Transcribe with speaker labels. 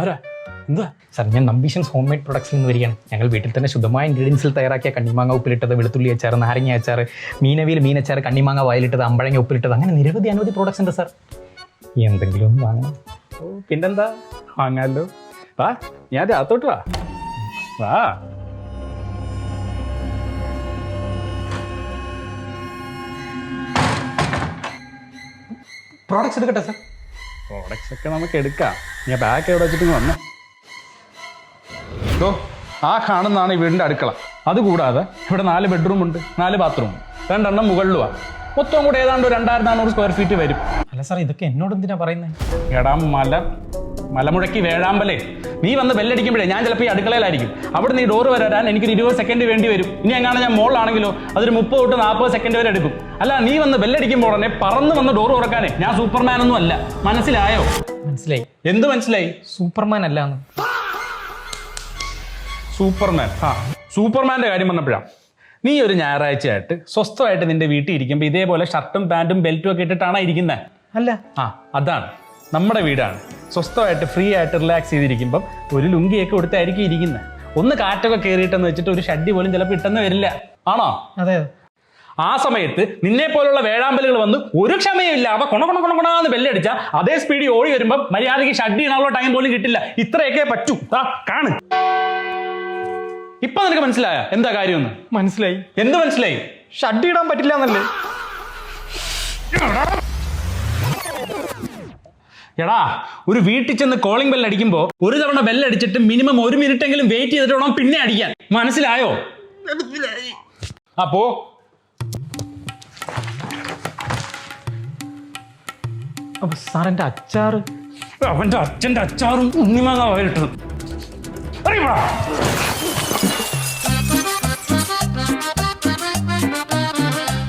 Speaker 1: ആരാ? എന്താ
Speaker 2: സാർ, ഞാൻ നമ്പീഷൻസ് ഹോം മെയ്ഡ് പ്രൊഡക്ട്സിൽ നിന്ന് വരികയാണ്. ഞങ്ങൾ വീട്ടിൽ തന്നെ ശുദ്ധമായ ഇൻഗ്രീഡിയൻസിൽ തയ്യാറാക്കിയ കണ്ണിമാങ്ങ ഉപ്പിലിട്ടത്, വെളുത്തുള്ളി അച്ചാർ, നാരങ്ങ അച്ചാർ, മീനവിയിൽ മീനച്ചാർ, കണ്ണിമാങ്ങ വയലിട്ടത്, അമ്പഴങ്ങ ഉപ്പിലിട്ടത്, അങ്ങനെ അനവധി പ്രോഡക്ട്സ് ഉണ്ട് സാർ. എന്തെങ്കിലും ഒന്ന് വാങ്ങണം.
Speaker 1: ഓ പിന്നെന്താ, വാങ്ങാമല്ലോ. വാ, ഞാൻ അകത്തോട്ട് വാ. വാ.
Speaker 2: പ്രോഡക്ട്സ് എടുക്കട്ടെ സാർ?
Speaker 1: പ്രോഡക്ട്സ് ഒക്കെ നമുക്ക് എടുക്കാം. ഞാൻ ബാഗ് എവിടെ വെച്ചിട്ട് വന്നേ. ഓ, ആ കാണുന്നതാണ് ഈ വീടിൻ്റെ അടുക്കള. അതുകൂടാതെ ഇവിടെ 4 ബെഡ്റൂം ഉണ്ട്, 4 ബാത്റൂം, 2 എണ്ണം മുകളിലുമാണ്. മൊത്തം കൂടെ ഏതാണ്ട് 2400 സ്ക്വയർ ഫീറ്റ് വരും.
Speaker 2: അല്ല സാർ, ഇതൊക്കെ എന്നോട് എന്തിനാ പറയുന്നത്?
Speaker 1: എടാ മലമുഴക്കി വേഴാമ്പലേ, നീ വന്ന് ബെല്ലടിക്കുമ്പോഴേ ഞാൻ ചിലപ്പോൾ ഈ അടുക്കളയിലായിരിക്കും. അവിടെ നീ ഡോറ് വരാൻ എനിക്കൊരു 20 സെക്കൻഡ് വേണ്ടി വരും. ഇനി എങ്ങനെ ഞാൻ മോളിലാണെങ്കിലോ അതൊരു 30 തൊട്ട് 40 സെക്കൻഡ് വരെ എടുക്കും. അല്ല, നീ വന്ന് ബെല്ലടിക്കുമ്പോൾ ഉടനെ പറന്ന് വന്ന് ഡോറ് തുറക്കാനേ ഞാൻ സൂപ്പർമാൻ ഒന്നും അല്ല. മനസ്സിലായോ?
Speaker 2: മനസ്സിലായി.
Speaker 1: എന്ത് മനസ്സിലായി?
Speaker 2: സൂപ്പർമാൻ അല്ലാന്ന്.
Speaker 1: സൂപ്പർമാൻ. സൂപ്പർമാൻ്റെ കാര്യം പറഞ്ഞപ്പോഴാണ്, നീ ഒരു ഞായറാഴ്ചയായിട്ട് സ്വസ്ഥമായിട്ട് നിന്റെ വീട്ടിൽ ഇരിക്കുമ്പോൾ ഇതേപോലെ ഷർട്ടും പാൻറ്റും ബെൽറ്റും ഒക്കെ ഇട്ടിട്ടാണ് ഇരിക്കുന്നത്?
Speaker 2: അല്ല.
Speaker 1: അതാണ് നമ്മുടെ വീടാണ്. സ്വസ്ഥമായിട്ട് ഫ്രീ ആയിട്ട് റിലാക്സ് ചെയ്തിരിക്കുമ്പം ഒരു ലുങ്കിയൊക്കെ കൊടുത്തായിരിക്കും ഇരിക്കുന്നത്. ഒന്ന് കാറ്റൊക്കെ കയറിയിട്ടെന്ന് വെച്ചിട്ട് ഒരു ഷഡ്ഡി പോലും ചിലപ്പോൾ ഇട്ടെന്ന് വരില്ല. ആണോ?
Speaker 2: അതെ.
Speaker 1: ആ സമയത്ത് നിന്നെ പോലുള്ള വേഴാമ്പലുകൾ വന്ന് ഒരു ക്ഷമയില്ല, അവ കൊണന്ന് ബെല്ലടിച്ച അതേ സ്പീഡിൽ ഓടി വരുമ്പം മര്യാദയ്ക്ക് ഷഡ്ഡി ഇടാനുള്ള ടൈം പോലും കിട്ടില്ല. ഇത്രയൊക്കെ പറ്റൂ. കാണ്. ഇപ്പൊ നിനക്ക് മനസ്സിലായ എന്താ കാര്യമെന്ന്?
Speaker 2: മനസ്സിലായി.
Speaker 1: എന്ത് മനസ്സിലായി?
Speaker 2: ഷഡ്ഡി ഇടാൻ പറ്റില്ല എന്നല്ലേ?
Speaker 1: എടാ, ഒരു വീട്ടിൽ ചെന്ന് കോളിംഗ് ബെൽ അടിക്കുമ്പോൾ ഒരു തവണ ബെല്ലടിച്ചിട്ട് മിനിമം 1 മിനിറ്റ് എങ്കിലും വെയിറ്റ് ചെയ്തിട്ട് വേണം പിന്നെ അടിക്കാൻ. മനസ്സിലായോ? അപ്പോ
Speaker 2: അപ്പൊ സാർ, എൻ്റെ അച്ചാറ്?
Speaker 1: അവന്റെ അച്ഛൻ്റെ അച്ചാറും ഉണ്ണിമാങ്ങ വരട്ടത് അറിയപ്പെടാ.